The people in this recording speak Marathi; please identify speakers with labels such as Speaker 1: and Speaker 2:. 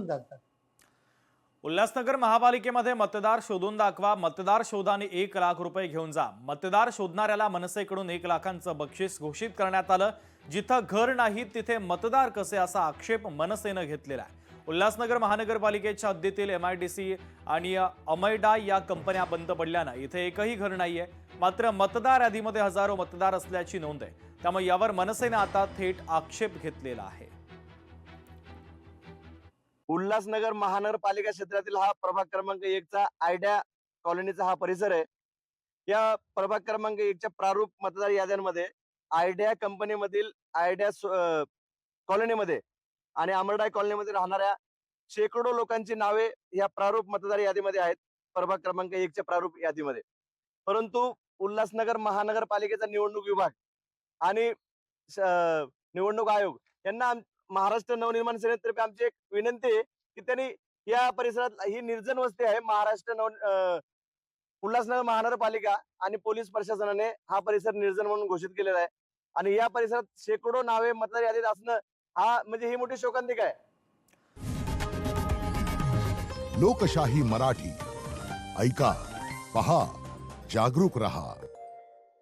Speaker 1: निघून जातात.
Speaker 2: उल्हासनगर महापालिकेमध्ये मतदार शोधून दाखवा, मतदार शोधाने 1 लाख रुपये घेऊन जा. मतदार शोधणाऱ्याला मनसेकडून 1 लाखांचं बक्षीस घोषित करण्यात आलं. जिथं घर नाही तिथे मतदार कसे, असा आक्षेप मनसेनं घेतलेला आहे. उल्हासनगर महानगरपालिकेच्या हद्दीतील MIDC आणि अमैडा या कंपन्या बंद पडल्यानं इथे एकही घर नाहीये. मात्र मतदार यादीमध्ये हजारो मतदार असल्याची नोंद आहे. त्यामुळे यावर मनसेनं आता थेट आक्षेप घेतलेला आहे.
Speaker 3: उल्हासनगर महानगरपालिका क्षेत्रातील हा प्रभाग क्रमांक 1 चा आयडिया कॉलनीचा हा परिसर आहे. या प्रभाग क्रमांक 1 च्या प्रारूप मतदार याद्यांमध्ये आयडिया कंपनीमधील आयडिया कॉलनीमध्ये आणि अमरडाय कॉलनीमध्ये राहणाऱ्या शेकडो लोकांची नावे या प्रारूप मतदार यादीमध्ये आहेत, प्रभाग क्रमांक 1 च्या प्रारूप यादीमध्ये. परंतु उल्हासनगर महानगरपालिकेचा निवडणूक विभाग आणि निवडणूक आयोग यांना महाराष्ट्र नवनिर्माण सेनेतर्फे आमची एक विनंती आहे की त्यांनी या परिसरात, ही निर्जन वस्ती आहे, उल्हासनगर महानगरपालिका आणि पोलीस प्रशासनाने हा परिसर निर्जन म्हणून घोषित केलेला आहे. आणि या परिसरात शेकडो नावे मतदार यादीत असणं हा म्हणजे ही मोठी शोकांतिका आहे.
Speaker 4: लोकशाही मराठी ऐका, पहा, जागरूक रहा.